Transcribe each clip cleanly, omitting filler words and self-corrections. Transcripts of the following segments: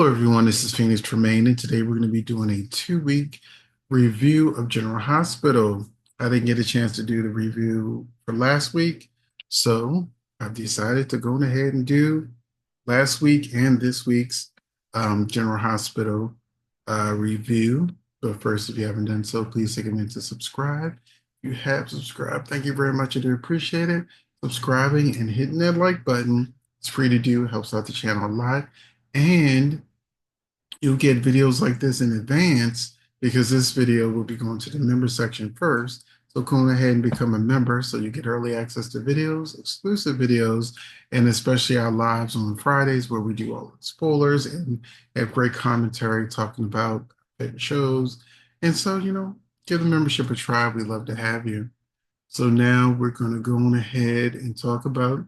Hello, everyone. This is Phoenix Tremaine, and today we're going to be doing a 2 week review of General Hospital. I didn't get a chance to do the review for last week, so I've decided to go ahead and do last week and this week's General Hospital review. But first, if you haven't done so, please take a minute to subscribe. If you have subscribed, thank you very much. I do appreciate it. Subscribing and hitting that like button. It's free to do, helps out the channel a lot. And you'll get videos like this in advance because this video will be going to the member section first. So go ahead and become a member so you get early access to videos, exclusive videos, and especially our lives on Fridays where we do all the spoilers and have great commentary talking about favorite shows. And so, give the membership a try. We'd love to have you. So now we're going to go on ahead and talk about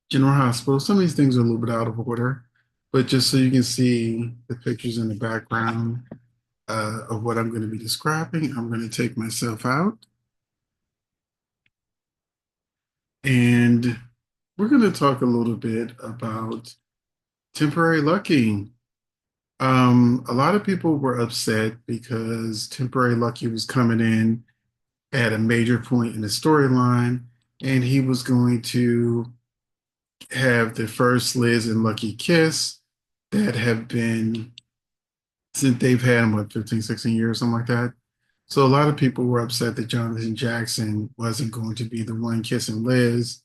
General Hospital. Some of these things are a little bit out of order, but just so you can see the pictures in the background of what I'm going to be describing, I'm going to take myself out and we're going to talk a little bit about Temporary Lucky. A lot of people were upset because Temporary Lucky was coming in at a major point in the storyline and he was going to have the first Liz and Lucky kiss that have been since they've had him, what, 15, 16 years, something like that. So a lot of people were upset that Jonathan Jackson wasn't going to be the one kissing Liz.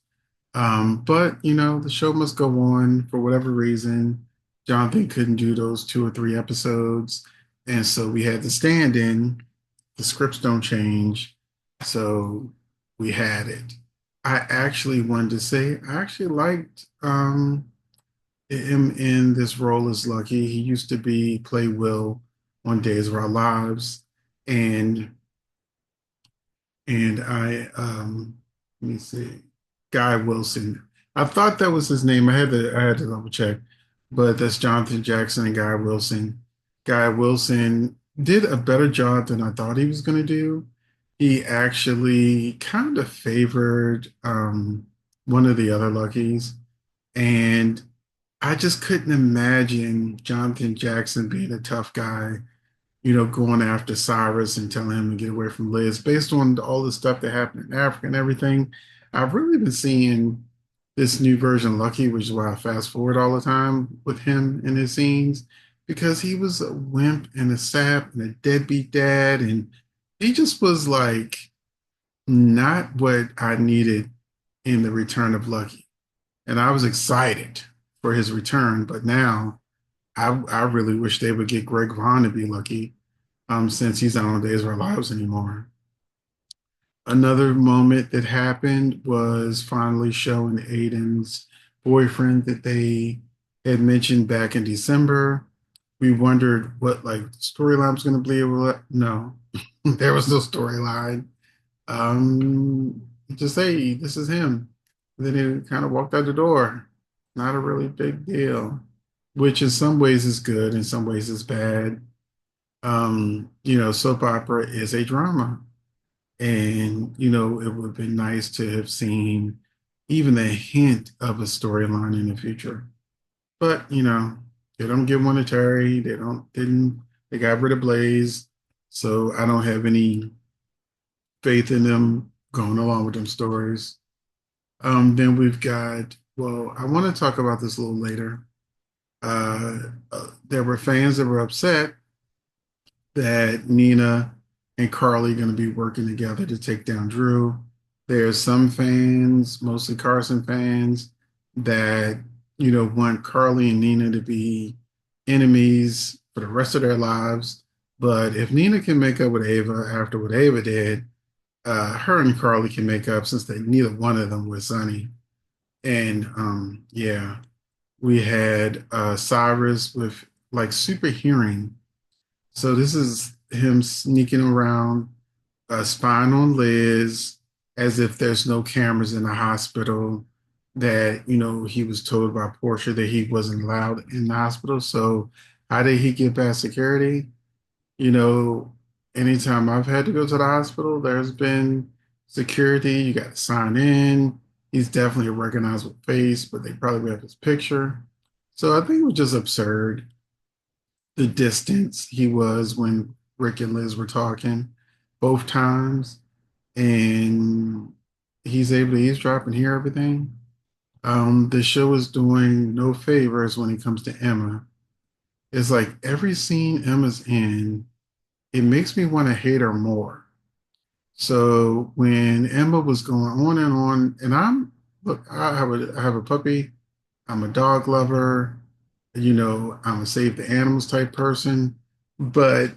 But, the show must go on for whatever reason. Jonathan couldn't do those 2 or 3 episodes. And so we had the stand in. The scripts don't change. So we had it. I actually wanted to say, I actually liked him in this role as Lucky. He used to play Will on Days of Our Lives, and I let me see, Guy Wilson. I thought that was his name. I had to double check, but that's Jonathan Jackson and Guy Wilson. Guy Wilson did a better job than I thought he was going to do. He actually kind of favored one of the other Luckies, and I just couldn't imagine Jonathan Jackson being a tough guy, going after Cyrus and telling him to get away from Liz. Based on all the stuff that happened in Africa and everything, I've really been seeing this new version of Lucky, which is why I fast forward all the time with him in his scenes, because he was a wimp and a sap and a deadbeat dad, and he just was like not what I needed in the return of Lucky. And I was excited for his return, but now I really wish they would get Greg Vaughn to be Lucky, since he's not on Days of Our Lives anymore. Another moment that happened was finally showing Aiden's boyfriend that they had mentioned back in December. We wondered what like storyline was going to be. No, there was no storyline. Just say this is him. Then he kind of walked out the door. Not a really big deal, which in some ways is good, in some ways is bad. Soap opera is a drama. And, it would have been nice to have seen even a hint of a storyline in the future. But, they don't give one to Terry. They got rid of Blaze. So I don't have any faith in them going along with them stories. Then we've got, well, I want to talk about this a little later. There were fans that were upset that Nina and Carly are going to be working together to take down Drew. There's some fans, mostly Carson fans, that, want Carly and Nina to be enemies for the rest of their lives. But if Nina can make up with Ava after what Ava did, her and Carly can make up since neither one of them was Sunny. And yeah, we had Cyrus with like super hearing. So this is him sneaking around, spying on Liz as if there's no cameras in the hospital. That, he was told by Portia that he wasn't allowed in the hospital. So how did he get past security? You know, Anytime I've had to go to the hospital, there's been security. You got to sign in. He's definitely a recognizable face, but they probably have his picture. So I think it was just absurd. the distance he was when Rick and Liz were talking both times, and he's able to eavesdrop and hear everything. The show is doing no favors when it comes to Emma. It's like every scene Emma's in, it makes me want to hate her more. So when Emma was going on, and look, I have a puppy. I'm a dog lover. I'm a save the animals type person, but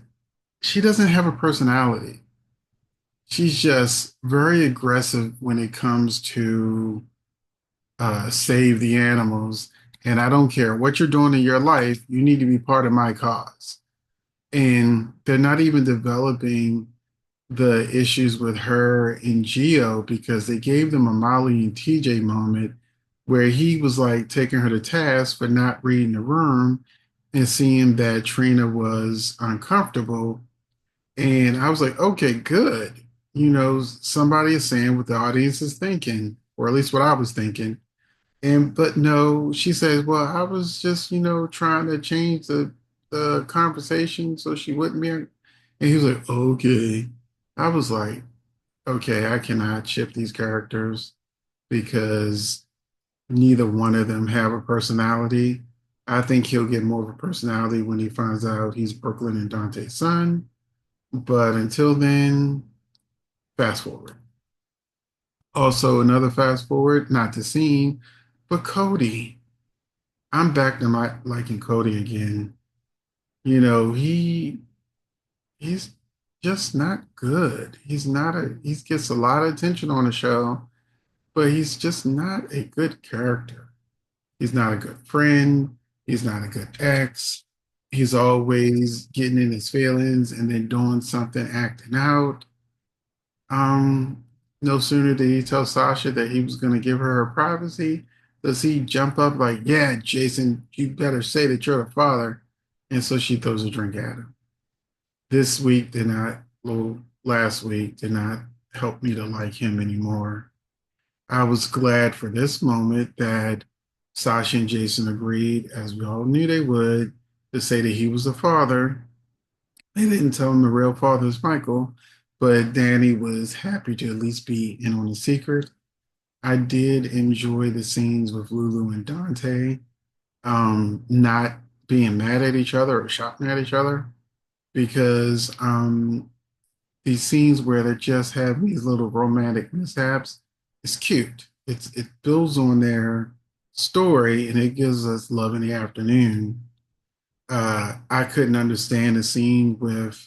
she doesn't have a personality. She's just very aggressive when it comes to save the animals. And I don't care what you're doing in your life, you need to be part of my cause. And they're not even developing the issues with her and Geo because they gave them a Molly and TJ moment where he was like taking her to task for not reading the room and seeing that Trina was uncomfortable. And I was like, okay, good. Somebody is saying what the audience is thinking, or at least what I was thinking. But no, she says, well, I was just, trying to change the conversation so she wouldn't be. And he was like, okay. I was like, okay, I cannot ship these characters because neither one of them have a personality. I think he'll get more of a personality when he finds out he's Brooklyn and Dante's son. But until then, fast forward. Also, another fast forward, not the scene, but Cody. I'm back to my liking Cody again. He's just not good. He gets a lot of attention on the show, but he's just not a good character. He's not a good friend. He's not a good ex. He's always getting in his feelings and then doing something, acting out. Um, no sooner did he tell Sasha that he was going to give her her privacy, does he jump up like, "Yeah, Jason, you better say that you're the father." And so she throws a drink at him. This week did not, well, last week did not help me to like him anymore. I was glad for this moment that Sasha and Jason agreed, as we all knew they would, to say that he was the father. They didn't tell him the real father is Michael, but Danny was happy to at least be in on the secret. I did enjoy the scenes with Lulu and Dante, not being mad at each other or shouting at each other, because these scenes where they're just having these little romantic mishaps, it's cute. It builds on their story and it gives us love in the afternoon. I couldn't understand the scene with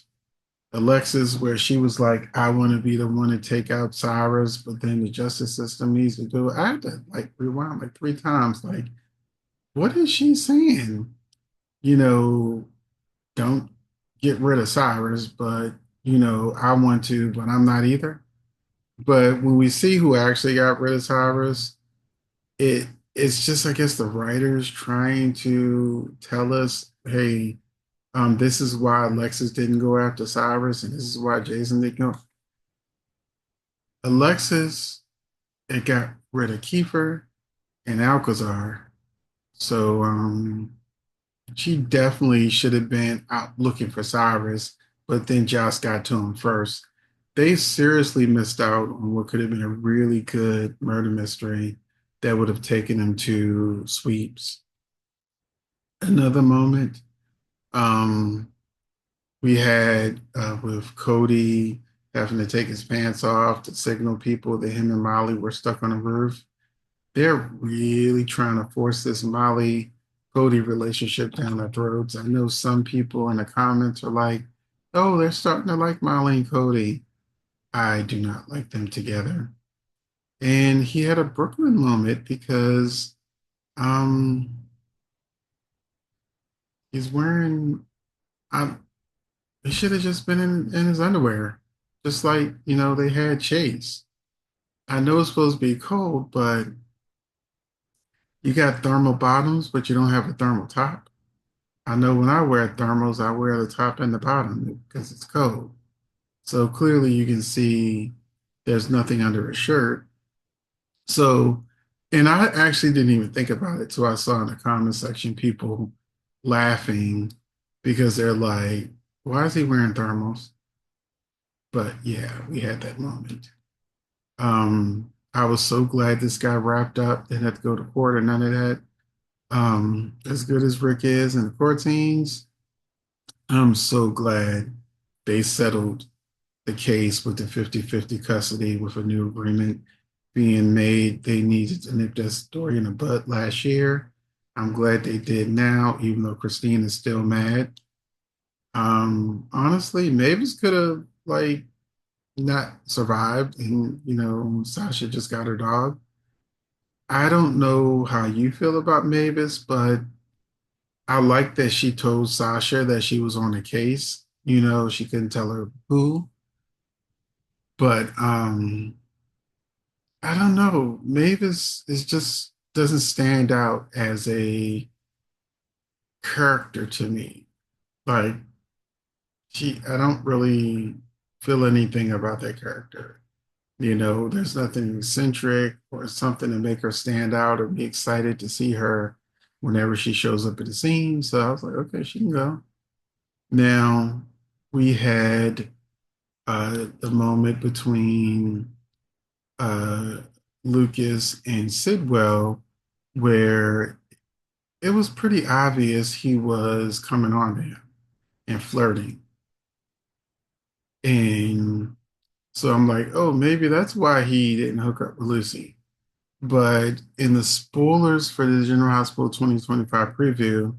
Alexis where she was like, "I want to be the one to take out Cyrus, but then the justice system needs to do it." I had to like rewind like three times. Like, what is she saying? You know, don't get rid of Cyrus, but I want to, but I'm not either. But when we see who actually got rid of Cyrus, it's just, I guess, the writers trying to tell us, hey, this is why Alexis didn't go after Cyrus, and this is why Jason didn't go. Alexis, it got rid of Kiefer and Alcazar, so she definitely should have been out looking for Cyrus, but then Josh got to him first. They seriously missed out on what could have been a really good murder mystery that would have taken them to sweeps. Another moment we had with Cody having to take his pants off to signal people that him and Molly were stuck on the roof. They're really trying to force this Molly Cody relationship down our throats. I know some people in the comments are like, oh, they're starting to like Molly and Cody. I do not like them together. And he had a Brooklyn moment because um he's wearing he should have just been in his underwear. Just like, they had Chase. I know it's supposed to be cold, but you got thermal bottoms, but you don't have a thermal top. I know when I wear thermals, I wear the top and the bottom because it's cold. So clearly you can see there's nothing under his shirt. So, and I actually didn't even think about it till I saw in the comment section people laughing because they're like, why is he wearing thermals? But yeah, we had that moment. I was so glad this guy wrapped up, didn't have to go to court or none of that. As good as Rick is and the court scenes, I'm so glad they settled the case with the 50-50 custody with a new agreement being made. They needed to nip that story in the bud last year. I'm glad they did now, even though Christine is still mad. Honestly, Mavis could have like not survived and Sasha just got her dog. I don't know how you feel about Mavis, but I like that she told Sasha that she was on the case. She couldn't tell her who, but I don't know. Mavis is just doesn't stand out as a character to me. Like I don't really feel anything about that character. There's nothing eccentric or something to make her stand out or be excited to see her whenever she shows up at the scene. So I was like, okay, she can go. Now we had the moment between uh, Lucas and Sidwell where it was pretty obvious he was coming on to him and flirting. And so I'm like, oh, maybe that's why he didn't hook up with Lucy. But in the spoilers for the General Hospital 2025 preview,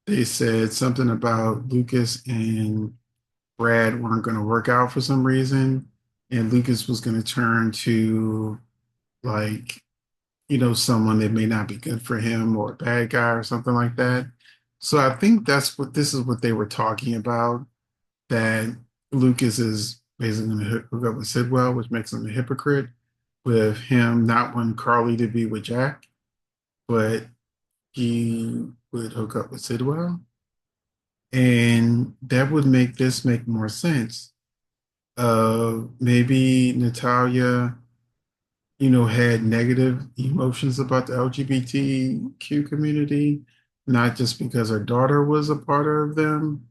they said something about Lucas and Brad weren't going to work out for some reason. And Lucas was going to turn to like, someone that may not be good for him or a bad guy or something like that. So I think this is what they were talking about, that Lucas is basically going to hook up with Sidwell, which makes him a hypocrite with him not wanting Carly to be with Jack, but he would hook up with Sidwell. And that would make this make more sense. Maybe Natalia, had negative emotions about the LGBTQ community, not just because her daughter was a part of them,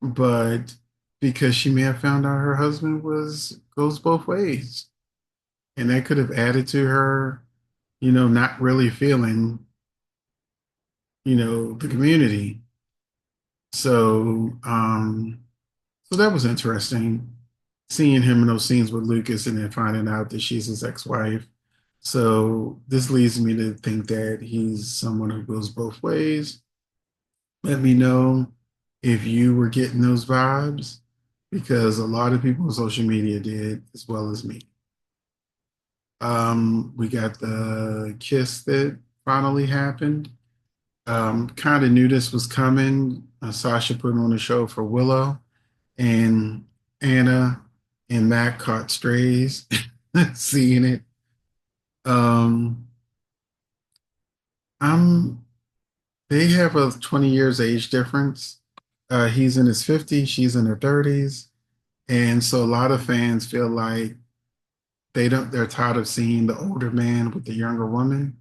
but because she may have found out her husband was goes both ways. And that could have added to her, not really feeling, the community. So, so that was interesting, seeing him in those scenes with Lucas and then finding out that she's his ex-wife. So this leads me to think that he's someone who goes both ways. Let me know if you were getting those vibes, because a lot of people on social media did, as well as me. We got the kiss that finally happened. Kind of knew this was coming. Sasha put on a show for Willow, and Anna and Matt caught strays seeing it. Um, I'm they have a 20 years age difference. He's in his 50s, she's in her 30s. And so a lot of fans feel like they're tired of seeing the older man with the younger woman.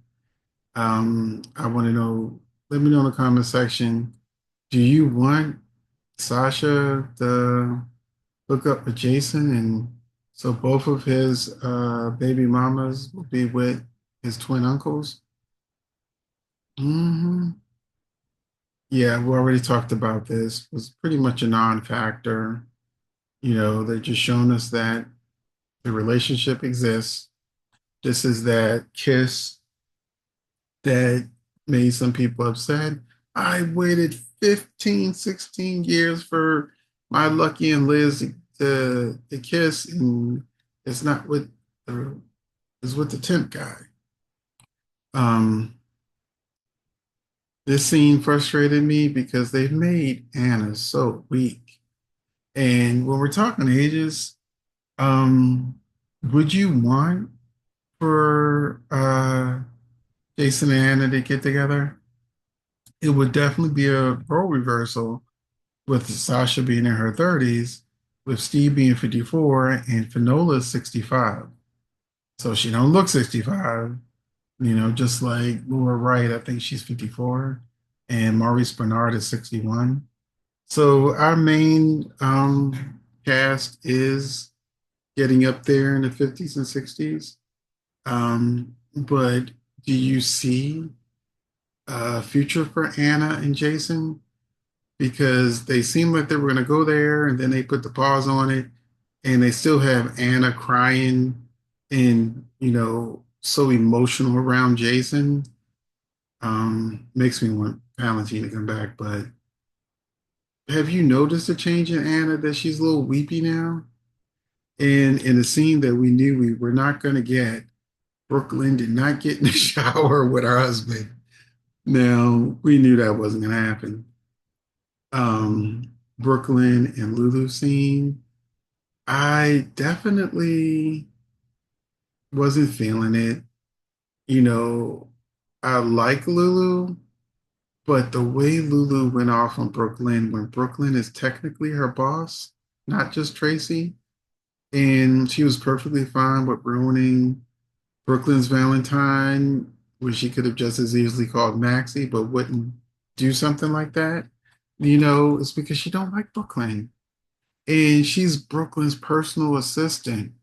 I want to know, let me know in the comment section, do you want Sasha to hook up with Jason and so both of his baby mamas will be with his twin uncles? Hmm. Yeah, we already talked about this. It was pretty much a non-factor. They're just showing us that the relationship exists. This is that kiss that made some people upset. I waited 15, 16 years for my Lucky and Liz to kiss, and it's not with the it's with the temp guy. Um, this scene frustrated me because they've made Anna so weak. And when we're talking ages, um, would you want for Jason and Anna to get together? It would definitely be a role reversal with Sasha being in her 30s, with Steve being 54 and Finola 65. So she don't look 65, just like Laura Wright, I think she's 54, and Maurice Bernard is 61. So our main cast is getting up there in the 50s and 60s. But do you see a future for Anna and Jason? Because they seem like they were going to go there and then they put the pause on it and they still have Anna crying and, so emotional around Jason. Makes me want Valentine to come back, but have you noticed a change in Anna that she's a little weepy now? And in a scene that we knew we were not going to get, Brooklyn did not get in the shower with her husband. Now, we knew that wasn't going to happen. Brooklyn and Lulu scene, I definitely wasn't feeling it. You know, I like Lulu, but the way Lulu went off on Brooklyn when Brooklyn is technically her boss, not just Tracy, and she was perfectly fine with ruining Brooklyn's Valentine, where she could have just as easily called Maxie, but wouldn't do something like that. It's because she don't like Brooklyn. And she's Brooklyn's personal assistant.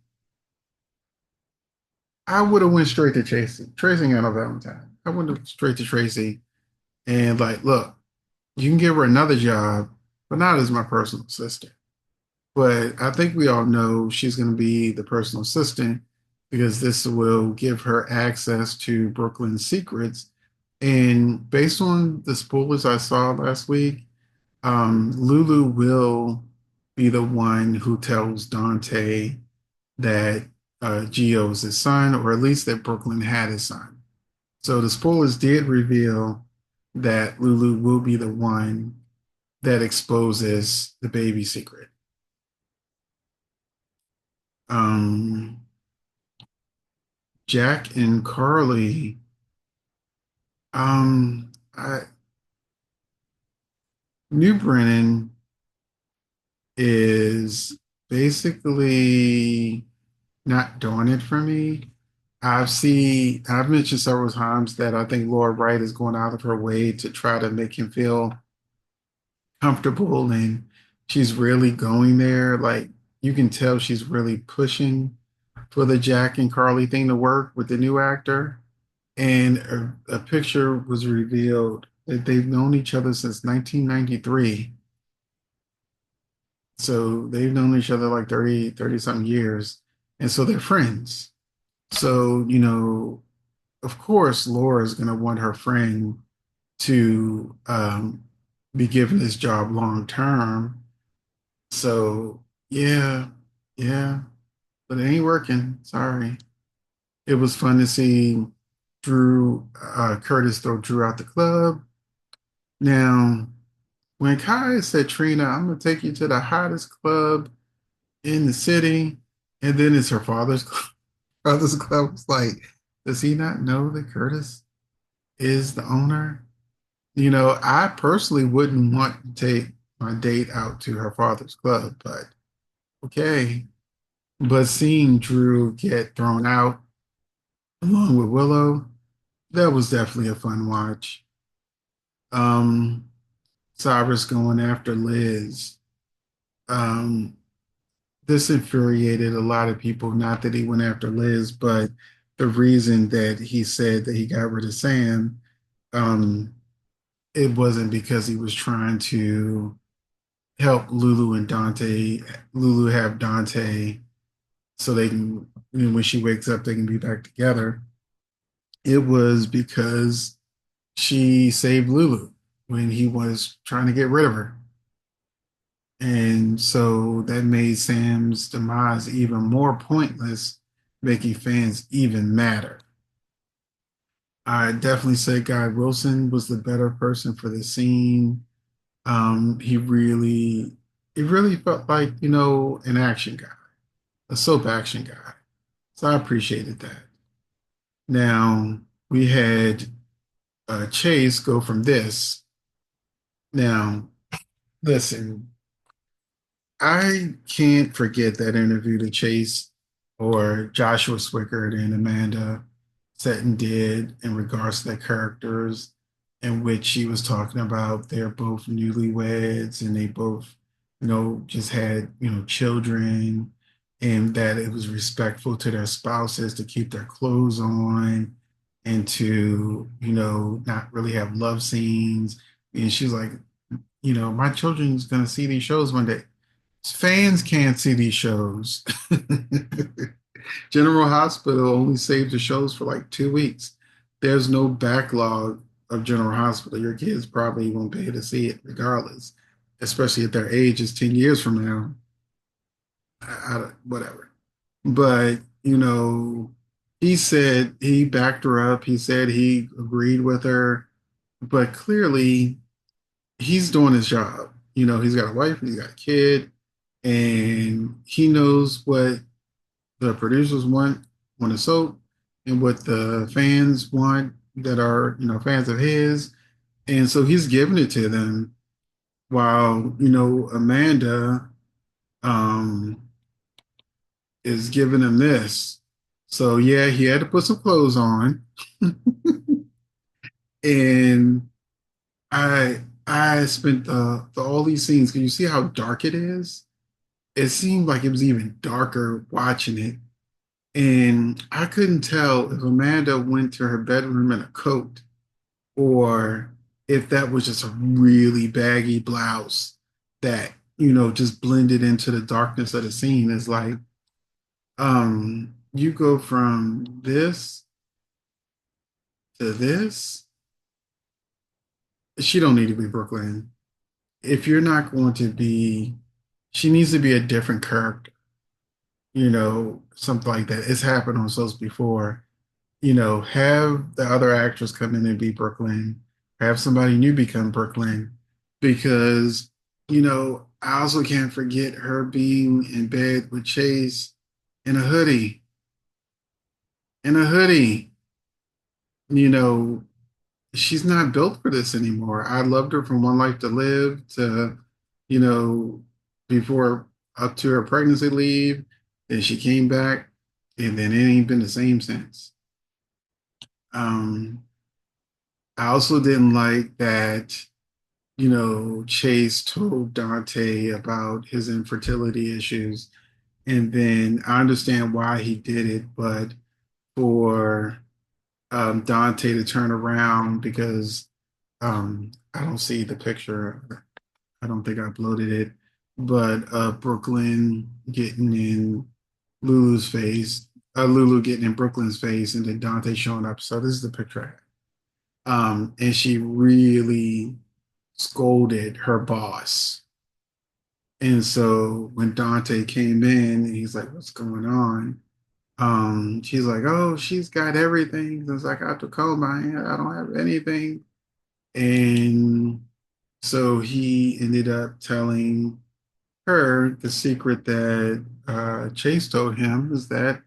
I would have went straight to Tracy. Tracy got no Valentine. I went straight to Tracy and like, look, you can give her another job, but not as my personal assistant. But I think we all know she's going to be the personal assistant because this will give her access to Brooklyn's secrets. And based on the spoilers I saw last week, Lulu will be the one who tells Dante that Geo is his son, or at least that Brooklyn had his son. So the spoilers did reveal that Lulu will be the one that exposes the baby secret. Um, Jack and Carly, I New Brennan is basically not doing it for me. I've mentioned several times that I think Laura Wright is going out of her way to try to make him feel comfortable and she's really going there. Like you can tell she's really pushing for the Jack and Carly thing to work with the new actor. And a picture was revealed that they've known each other since 1993. So they've known each other like 30 something years. And so they're friends. So, of course, Laura is going to want her friend to be given this job long term. So, yeah, yeah, but it ain't working. Sorry. It was fun to see Curtis throw Drew out the club. Now, when Kai said, Trina, I'm going to take you to the hottest club in the city, and then it's her father's club, it's like, does he not know that Curtis is the owner? I personally wouldn't want to take my date out to her father's club, but okay. But seeing Drew get thrown out along with Willow, that was definitely a fun watch. Um, Cyrus going after Liz. Um, this infuriated a lot of people. Not that he went after Liz, but the reason that he said that he got rid of Sam, um, it wasn't because he was trying to help Lulu and Dante, Lulu have Dante so they can, when she wakes up, they can be back together. It was because she saved Lulu when he was trying to get rid of her. And so that made Sam's demise even more pointless, making fans even madder. I definitely say Guy Wilson was the better person for the scene. He really, it really felt like, an action guy, a soap action guy. So I appreciated that. Now we had Chase go from this. Now, listen, I can't forget that interview that Chase or Joshua Swickard and Amanda Setton did in regards to their characters in which she was talking about they're both newlyweds and they both, just had, children, and that it was respectful to their spouses to keep their clothes on and to, not really have love scenes. And she's like, my children's gonna see these shows one day. Fans can't see these shows. General Hospital only saved the shows for like 2 weeks. There's no backlog of General Hospital. Your kids probably won't be able to see it regardless, especially at their age is 10 years from now. Whatever. But, he said he backed her up. He said he agreed with her, but clearly he's doing his job. He's got a wife, he's got a kid, and he knows what the producers want a soap, and what the fans want that are, fans of his. And so he's giving it to them while, Amanda um is giving him this. So yeah, he had to put some clothes on. And I spent the all these scenes. Can you see how dark it is? It seemed like it was even darker watching it. And I couldn't tell if Amanda went to her bedroom in a coat or if that was just a really baggy blouse that, just blended into the darkness of the scene. It's like, you go from this to this. She don't need to be Brooklyn. If you're not going to be, she needs to be a different character, something like that. It's happened on shows before. Have the other actress come in and be Brooklyn, have somebody new become Brooklyn, because, I also can't forget her being in bed with Chase in a hoodie, in a hoodie. You know, she's not built for this anymore. I loved her from One Life to Live to, you know, before up to her pregnancy leave. Then she came back, and then it ain't been the same since. Um, I also didn't like that, Chase told Dante about his infertility issues. And then I understand why he did it, but for Dante to turn around because I don't see the picture. I don't think I uploaded it, but Brooklyn getting in Lulu's face, Lulu getting in Brooklyn's face, and then Dante showing up. So this is the picture I had. And she really scolded her boss. And so when Dante came in, he's like, "What's going on?" She's like, "Oh, she's got everything." It's like, "I have to call my aunt. I don't have anything." And so he ended up telling her the secret that Chase told him is that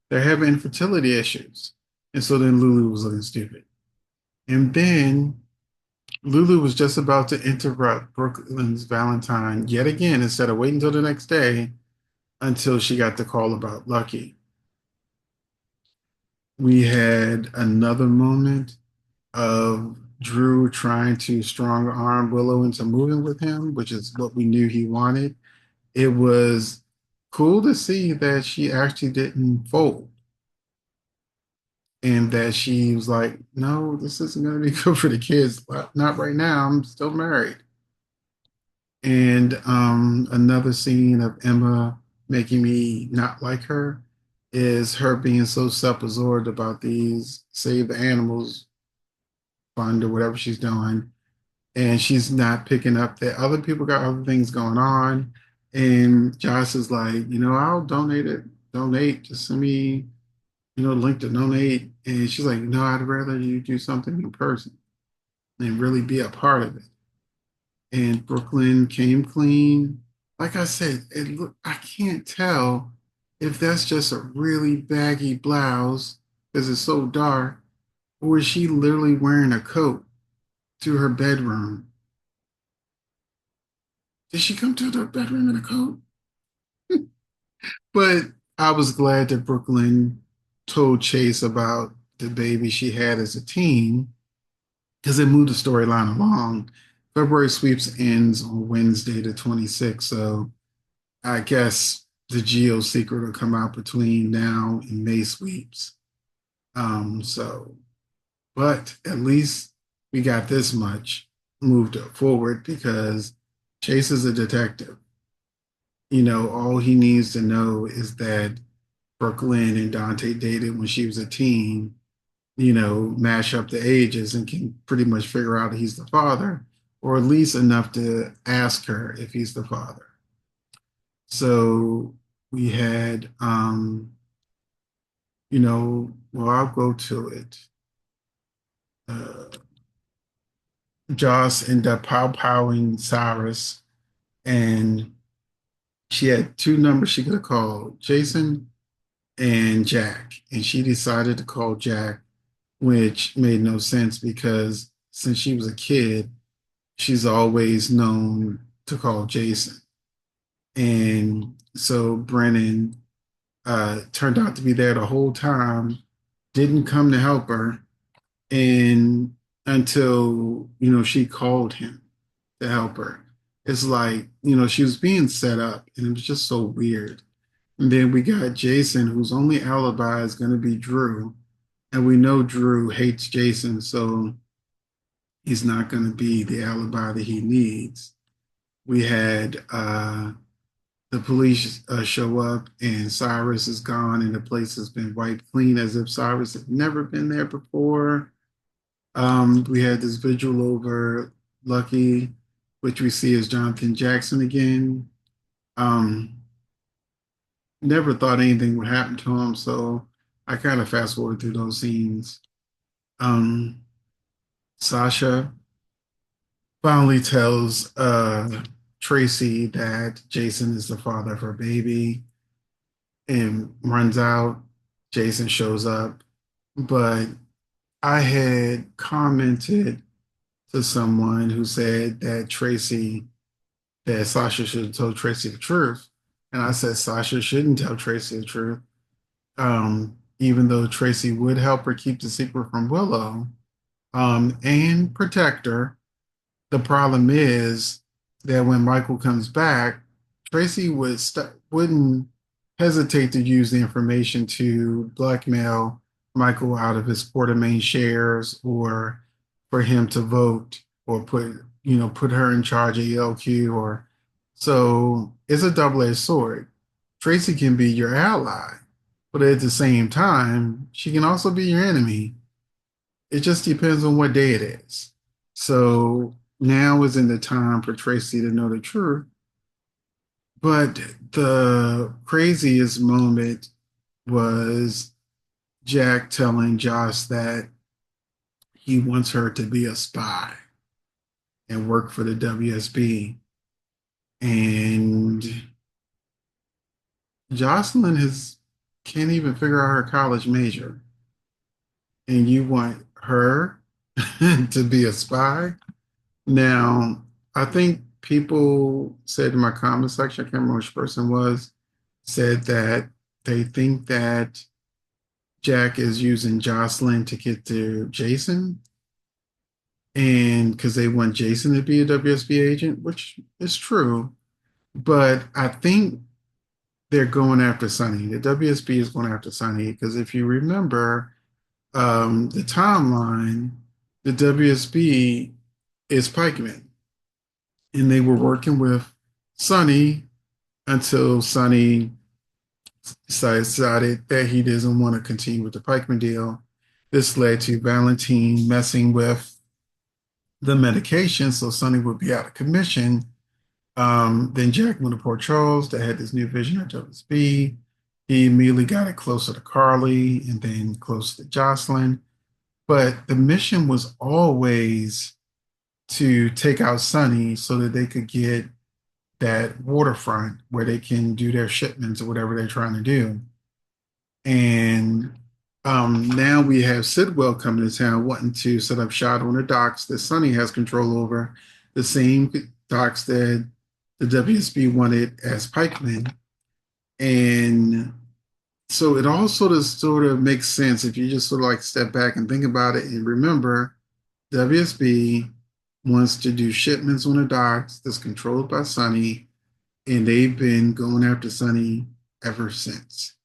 they're having infertility issues. And so then Lulu was looking stupid. And then Lulu was just about to interrupt Brooklyn's Valentine yet again instead of waiting until the next day until she got the call about Lucky. We had another moment of Drew trying to strong arm Willow into moving with him, which is what we knew he wanted. It was cool to see that she actually didn't fold and that she was like, no, this isn't going to be good for the kids. Not right now. I'm still married. And another scene of Emma making me not like her is her being so self-absorbed about these save the animals fund or whatever she's doing. And she's not picking up that other people got other things going on. And Josh is like, I'll donate it. Donate. Just send me, link to donate. And she's like, no, I'd rather you do something in person and really be a part of it. And Brooklyn came clean. Like I said, I can't tell if that's just a really baggy blouse because it's so dark, or is she literally wearing a coat to her bedroom? Did she come to her bedroom in a coat? But I was glad that Brooklyn told Chase about the baby she had as a teen. because it moved the storyline along. February sweeps ends on Wednesday, the 26th. So I guess the Geo secret will come out between now and May sweeps. So, but at least we got this much moved forward because Chase is a detective. All he needs to know is that Brooklyn and Dante dated when she was a teen, mash up the ages and can pretty much figure out he's the father, or at least enough to ask her if he's the father. So we had, well, I'll go to it. Uh, Joss ended up pow-powing Cyrus, and she had two numbers she could have called, Jason and Jack. And she decided to call Jack, which made no sense because since she was a kid, she's always known to call Jason. And so Brennan turned out to be there the whole time, didn't come to help her, and until she called him to help her. It's like she was being set up, and it was just so weird. And then we got Jason, whose only alibi is going to be Drew, and we know Drew hates Jason, so he's not going to be the alibi that he needs. We had the police show up, and Cyrus is gone, and the place has been wiped clean as if Cyrus had never been there before. We had this visual over Lucky, which we see as Jonathan Jackson again. Um, Never thought anything would happen to him, so I kind of fast forward through those scenes. Um, Sasha finally tells Tracy that Jason is the father of her baby and runs out. Jason shows up, but I had commented to someone who said that Sasha should have told Tracy the truth. And I said Sasha shouldn't tell Tracy the truth, even though Tracy would help her keep the secret from Willow, and protect her. The problem is that when Michael comes back, Tracy wouldn't hesitate to use the information to blackmail Michael out of his Quartermain shares, or for him to vote, or put her in charge of ELQ, or so it's a double-edged sword. Tracy can be your ally, but at the same time, she can also be your enemy. It just depends on what day it is. So now isn't the time for Tracy to know the truth. But the craziest moment was Jack telling Joss that he wants her to be a spy and work for the WSB. And Jocelyn has can't even figure out her college major. And you want her to be a spy? Now, I think people said in my comment section, I can't remember which person was, said that they think that Jack is using Jocelyn to get to Jason, and because they want Jason to be a WSB agent, which is true. But I think they're going after Sonny. The WSB is going after Sonny because if you remember the timeline, the WSB is Pikeman, and they were working with Sonny until Sonny decided that he doesn't want to continue with the Pikeman deal. This led to Valentine messing with the medication, so Sonny would be out of commission. Then Jack went to Port Charles that had this new vision of WSB. He immediately got it closer to Carly and then closer to Jocelyn. But the mission was always to take out Sonny so that they could get that waterfront where they can do their shipments or whatever they're trying to do. And now we have Sidwell coming to town wanting to set up shop on the docks that Sonny has control over, the same docks that the WSB wanted as pikemen. And so it all sort of makes sense if you just sort of like step back and think about it and remember WSB wants to do shipments on the docks that's controlled by Sonny, and they've been going after Sonny ever since.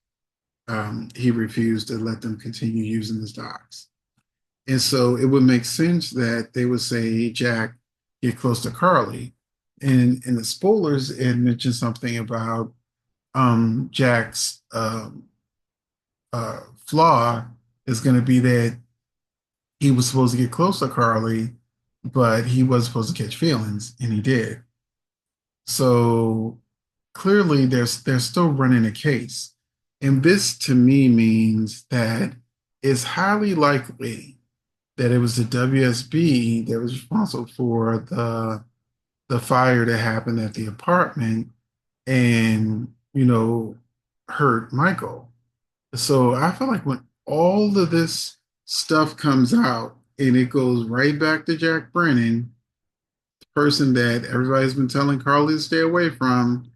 He refused to let them continue using his docks. And so it would make sense that they would say, Jack, get close to Carly. And in the spoilers, it mentioned something about Jack's flaw is going to be that he was supposed to get close to Carly, but he was supposed to catch feelings, and he did. So clearly, they're still running a case, and this to me means that it's highly likely that it was the WSB that was responsible for the fire that happened at the apartment, and hurt Michael. So I feel like when all of this stuff comes out and it goes right back to Jack Brennan, the person that everybody's been telling Carly to stay away from,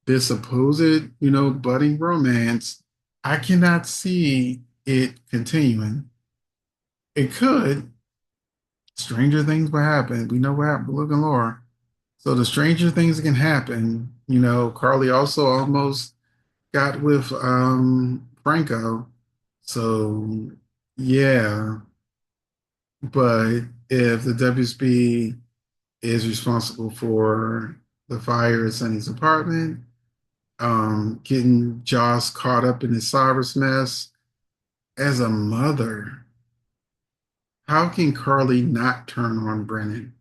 this supposed, budding romance, I cannot see it continuing. It could. Stranger things will happen. We know what happened with Luke and Laura. So the stranger things that can happen, Carly also almost got with Franco. So yeah, but if the WSB is responsible for the fire at Sonny's apartment, getting Joss caught up in his Cyrus mess, as a mother, how can Carly not turn on Brennan?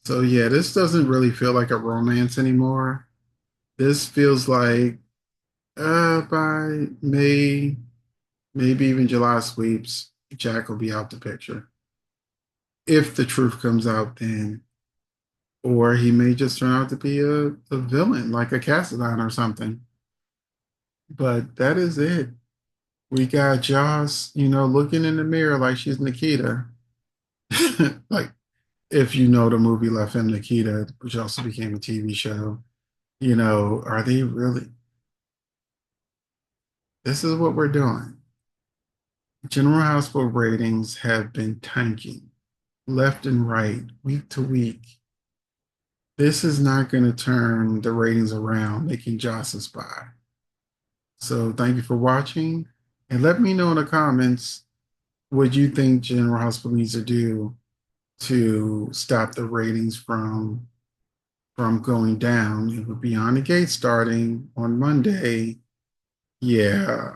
So yeah, this doesn't really feel like a romance anymore. This feels like by May, maybe even July sweeps, Jack will be out the picture. If the truth comes out then. Or he may just turn out to be a villain, like a Cassadon or something. But that is it. We got Joss, looking in the mirror like she's Nikita. Like, if you know the movie La Femme Nikita, which also became a TV show, are they really? This is what we're doing. General Hospital ratings have been tanking left and right, week to week. This is not going to turn the ratings around, making Joss a spy. So thank you for watching, and let me know in the comments what you think General Hospital needs to do to stop the ratings from going down. With Beyond the Gate starting on Monday, yeah,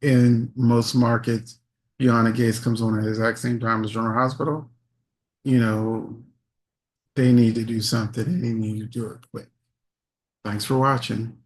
in most markets, Beyond the Gates comes on at the exact same time as General Hospital. You know, they need to do something and they need to do it quick. Thanks for watching.